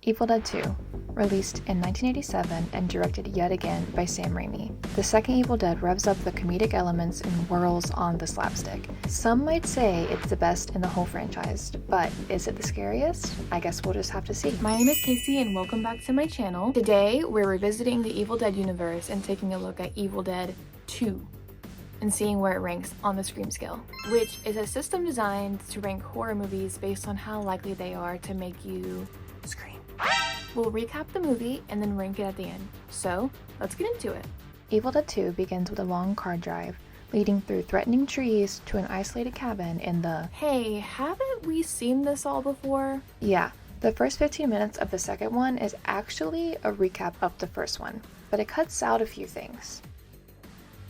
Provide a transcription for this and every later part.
Evil Dead 2, released in 1987 and directed yet again by Sam Raimi. The second Evil Dead revs up the comedic elements and whirls on the slapstick. Some might say it's the best in the whole franchise, but is it the scariest? I guess we'll just have to see. My name is Casey and welcome back to my channel. Today, we're revisiting the Evil Dead universe and taking a look at Evil Dead 2 and seeing where it ranks on the Scream scale, which is a system designed to rank horror movies based on how likely they are to make you scream. We'll recap the movie and then rank it at the end. So, let's get into it. Evil Dead 2 begins with a long car drive, leading through threatening trees to an isolated cabin in the... Hey, haven't we seen this all before? Yeah, the first 15 minutes of the second one is actually a recap of the first one, but it cuts out a few things.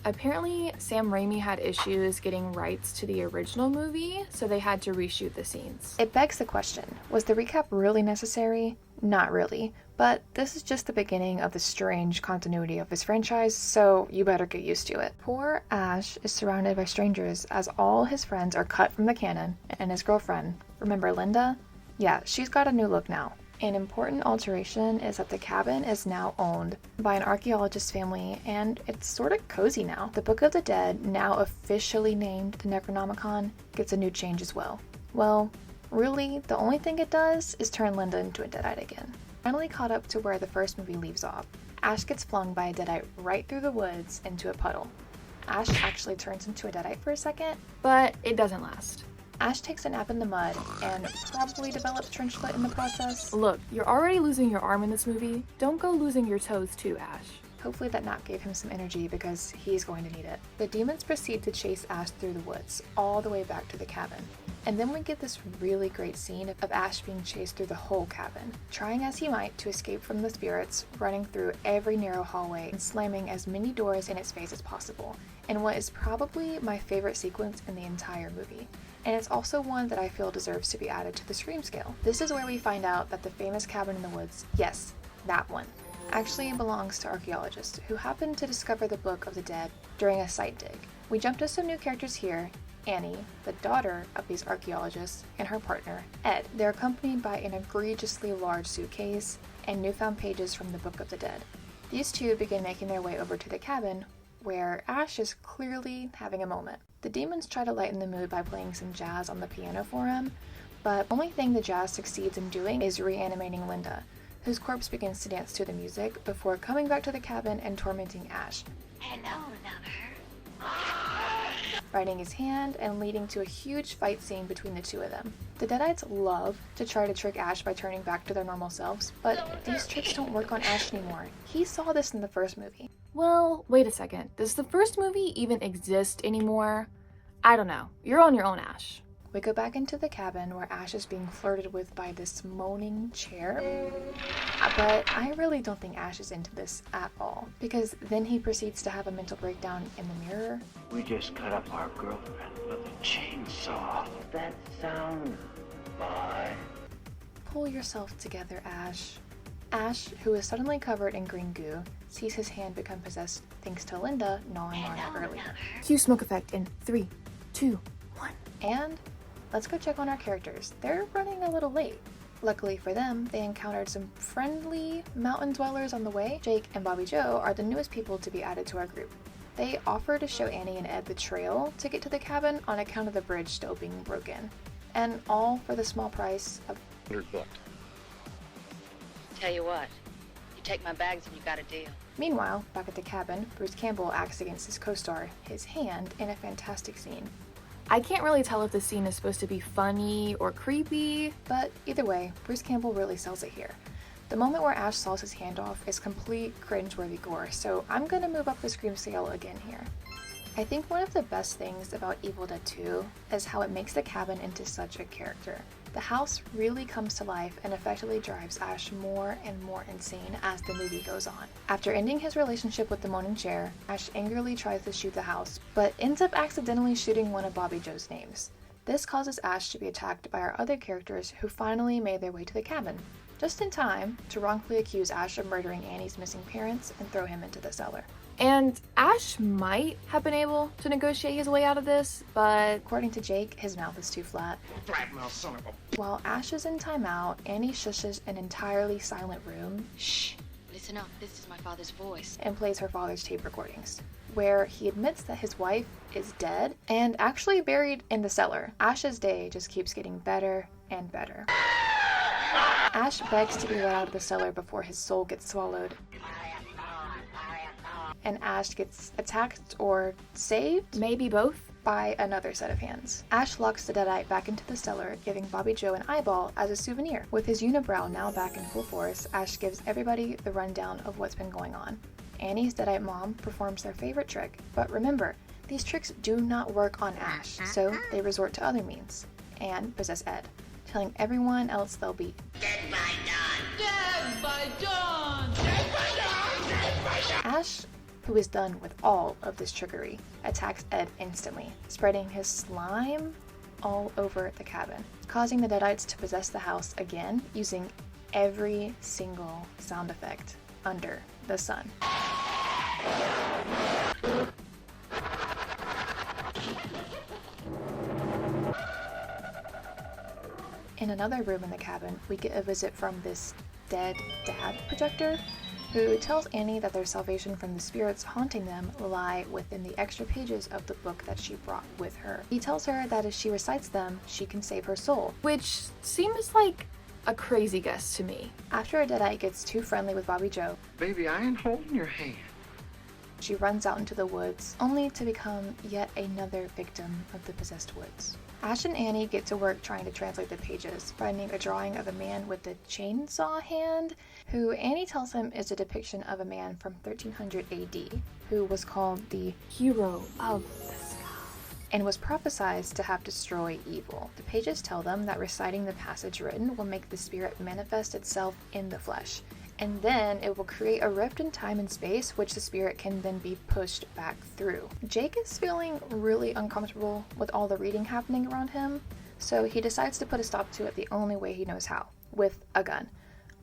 Apparently, Sam Raimi had issues getting rights to the original movie, so they had to reshoot the scenes. It begs the question, was the recap really necessary? Not really, but this is just the beginning of the strange continuity of this franchise, so you better get used to it. Poor Ash is surrounded by strangers as all his friends are cut from the canon, and his girlfriend, remember Linda? Yeah, she's got a new look now. An important alteration is that the cabin is now owned by an archaeologist family, and it's sort of cozy now. The Book of the Dead, now officially named the Necronomicon, gets a new change as well. Well, really, the only thing it does is turn Linda into a Deadite again. Finally caught up to where the first movie leaves off, Ash gets flung by a Deadite right through the woods into a puddle. Ash actually turns into a Deadite for a second, but it doesn't last. Ash takes a nap in the mud and probably develops trench foot in the process. Look, you're already losing your arm in this movie. Don't go losing your toes too, Ash. Hopefully that nap gave him some energy because he's going to need it. The demons proceed to chase Ash through the woods, all the way back to the cabin. And then we get this really great scene of Ash being chased through the whole cabin, trying as he might to escape from the spirits, running through every narrow hallway and slamming as many doors in its face as possible, in what is probably my favorite sequence in the entire movie. And it's also one that I feel deserves to be added to the Scream scale. This is where we find out that the famous cabin in the woods, yes, that one, actually belongs to archaeologists who happened to discover the Book of the Dead during a site dig. We jump to some new characters here. Annie, the daughter of these archaeologists, and her partner, Ed. They're accompanied by an egregiously large suitcase and newfound pages from the Book of the Dead. These two begin making their way over to the cabin, where Ash is clearly having a moment. The demons try to lighten the mood by playing some jazz on the piano for him, but the only thing the jazz succeeds in doing is reanimating Linda, whose corpse begins to dance to the music before coming back to the cabin and tormenting Ash. Hello, lover. Biting his hand and leading to a huge fight scene between the two of them. The Deadites love to try to trick Ash by turning back to their normal selves, but these tricks don't work on Ash anymore. He saw this in the first movie. Well, wait a second. Does the first movie even exist anymore? I don't know. You're on your own, Ash. We go back into the cabin where Ash is being flirted with by this moaning chair. But I really don't think Ash is into this at all, because then he proceeds to have a mental breakdown in the mirror. We just cut up our girlfriend with a chainsaw. That sounds fine. Pull yourself together, Ash. Ash, who is suddenly covered in green goo, sees his hand become possessed thanks to Linda gnawing on it earlier. Cue smoke effect in 3, 2, 1. And let's go check on our characters. They're running a little late. Luckily for them, they encountered some friendly mountain dwellers on the way. Jake and Bobby Joe are the newest people to be added to our group. They offer to show Annie and Ed the trail to get to the cabin on account of the bridge still being broken. And all for the small price of $100. Tell you what, you take my bags and you got a deal. Meanwhile, back at the cabin, Bruce Campbell acts against his co-star, his hand, in a fantastic scene. I can't really tell if the scene is supposed to be funny or creepy, But either way, Bruce Campbell really sells it here. The moment where Ash saws his hand off is complete cringeworthy gore, so I'm gonna move up the Scream scale again here. I think one of the best things about Evil Dead 2 is how it makes the cabin into such a character. The house really comes to life and effectively drives Ash more and more insane as the movie goes on. After ending his relationship with the moaning chair, Ash angrily tries to shoot the house, but ends up accidentally shooting one of Bobby Joe's names. This causes Ash to be attacked by our other characters who finally made their way to the cabin, just in time to wrongfully accuse Ash of murdering Annie's missing parents and throw him into the cellar. And Ash might have been able to negotiate his way out of this, but according to Jake, his mouth is too flat. Son of a... While Ash is in timeout, Annie shushes an entirely silent room Shh. Listen up. This is my father's voice. and plays her father's tape recordings, where he admits that his wife is dead and actually buried in the cellar. Ash's day just keeps getting better and better. Ash begs to be let out of the cellar before his soul gets swallowed, and Ash gets attacked or saved maybe both. by another set of hands. Ash locks the Deadite back into the cellar, giving Bobby Joe an eyeball as a souvenir. With his unibrow now back in full force, Ash gives everybody the rundown of what's been going on. Annie's Deadite mom performs their favorite trick, but remember, these tricks do not work on Ash, so they resort to other means, and possess Ed, telling everyone else they'll be Dead by dawn! Ash, who is done with all of this trickery, attacks Ed instantly, spreading his slime all over the cabin, causing the Deadites to possess the house again using every single sound effect under the sun. In another room in the cabin, we get a visit from this dead dad projector, who tells Annie that their salvation from the spirits haunting them lie within the extra pages of the book that she brought with her. He tells her that if she recites them, she can save her soul. Which seems like a crazy guess to me. After a Deadite gets too friendly with Bobby Joe, Baby, I ain't holding your hand. she runs out into the woods, only to become yet another victim of the possessed woods. Ash and Annie get to work trying to translate the pages, finding a drawing of a man with a chainsaw hand, who Annie tells him is a depiction of a man from 1300 AD, who was called the Hero of the Sky. and was prophesied to have destroyed evil. The pages tell them that reciting the passage written will make the spirit manifest itself in the flesh, and then it will create a rift in time and space which the spirit can then be pushed back through. Jake is feeling really uncomfortable with all the reading happening around him, so he decides to put a stop to it the only way he knows how, with a gun.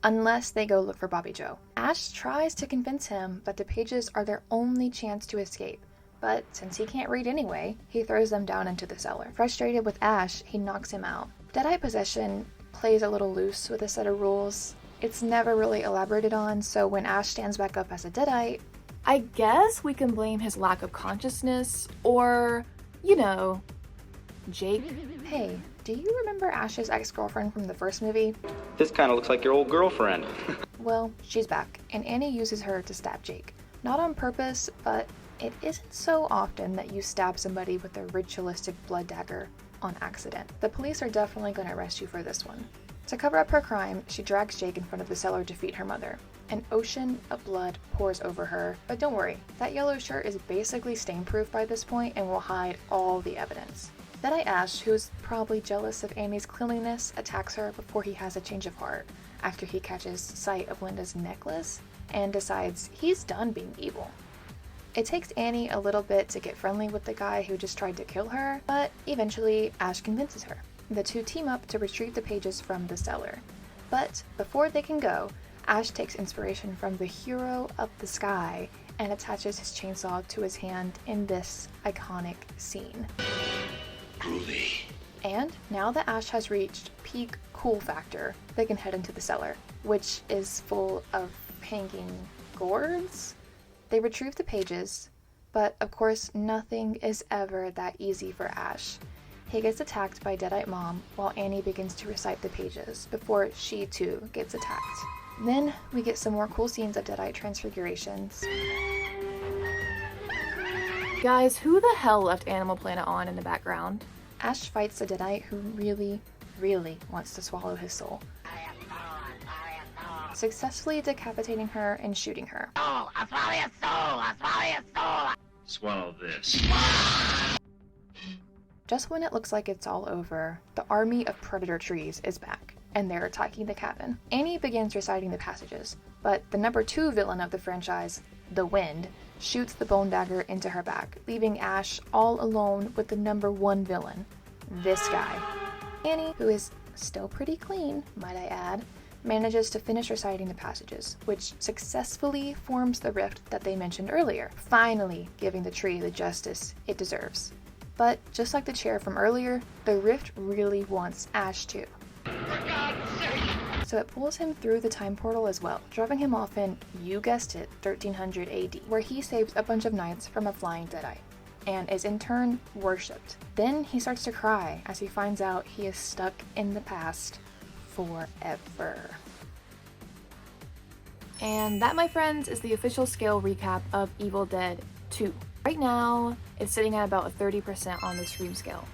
Unless they go look for Bobby Joe. Ash tries to convince him that the pages are their only chance to escape, but since he can't read anyway, he throws them down into the cellar. Frustrated with Ash, he knocks him out. Deadite possession plays a little loose with a set of rules. It's never really elaborated on, so when Ash stands back up as a Deadite, I guess we can blame his lack of consciousness, or, you know, Jake. hey, do you remember Ash's ex-girlfriend from the first movie? This kind of looks like your old girlfriend. Well, she's back, and Annie uses her to stab Jake. Not on purpose, but it isn't so often that you stab somebody with a ritualistic blood dagger on accident. The police are definitely going to arrest you for this one. To cover up her crime, she drags Jake in front of the cellar to feed her mother. An ocean of blood pours over her, but don't worry, that yellow shirt is basically stain-proof by this point and will hide all the evidence. Deadite Ash, who's probably jealous of Annie's cleanliness, attacks her before he has a change of heart, after he catches sight of Linda's necklace and decides he's done being evil. It takes Annie a little bit to get friendly with the guy who just tried to kill her, but eventually Ash convinces her. The two team up to retrieve the pages from the cellar. But before they can go, Ash takes inspiration from the Hero of the Sky and attaches his chainsaw to his hand in this iconic scene. Groovy. And now that Ash has reached peak cool factor, they can head into the cellar, which is full of hanging gourds. They retrieve the pages, but of course nothing is ever that easy for Ash. He gets attacked by Deadite Mom while Annie begins to recite the pages before she too gets attacked. Then we get some more cool scenes of Deadite transfigurations. Guys, who the hell left Animal Planet on in the background? Ash fights a Deadite who really, really wants to swallow his soul, successfully decapitating her and shooting her. Swallow this. Just when it looks like it's all over, the army of predator trees is back, and they're attacking the cabin. Annie begins reciting the passages, but the number 2 villain of the franchise, the Wind, shoots the bone dagger into her back, leaving Ash all alone with the number 1 villain, this guy. Annie, who is still pretty clean, might I add, manages to finish reciting the passages, which successfully forms the rift that they mentioned earlier, finally giving the tree the justice it deserves. But just like the chair from earlier, the rift really wants Ash too. So it pulls him through the time portal as well, dropping him off in, you guessed it, 1300 AD, where he saves a bunch of knights from a flying deadeye, and is in turn worshipped. Then he starts to cry as he finds out he is stuck in the past forever. And that, my friends, is the official scale recap of Evil Dead 2. Right now, it's sitting at about a 30% on the Scream scale.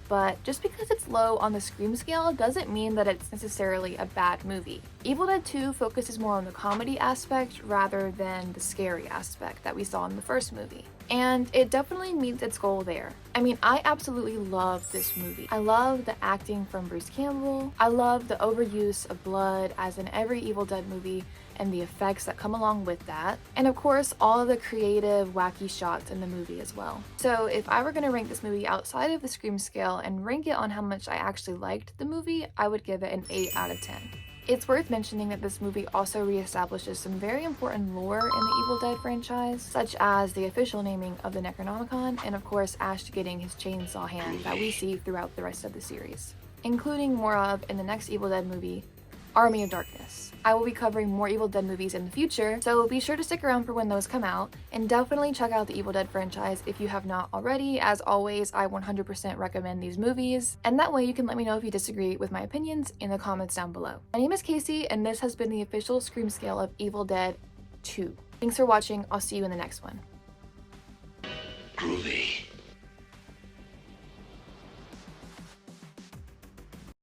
But just because it's low on the Scream scale doesn't mean that it's necessarily a bad movie. Evil Dead 2 focuses more on the comedy aspect rather than the scary aspect that we saw in the first movie. And it definitely meets its goal there. I mean, I absolutely love this movie. I love the acting from Bruce Campbell. I love the overuse of blood as in every Evil Dead movie and the effects that come along with that. And of course, all of the creative, wacky shots in the movie as well. So if I were gonna rank this movie outside of the Scream scale and rank it on how much I actually liked the movie, I would give it an 8 out of 10. It's worth mentioning that this movie also reestablishes some very important lore in the Evil Dead franchise, such as the official naming of the Necronomicon, and of course Ash getting his chainsaw hand that we see throughout the rest of the series, including more of in the next Evil Dead movie, Army of Darkness. I will be covering more Evil Dead movies in the future, so be sure to stick around for when those come out, and definitely check out the Evil Dead franchise if you have not already. As always, I 100% recommend these movies, and that way you can let me know if you disagree with my opinions in the comments down below. My name is Casey, and this has been the official Scream scale of Evil Dead 2. Thanks for watching, I'll see you in the next one. Groovy.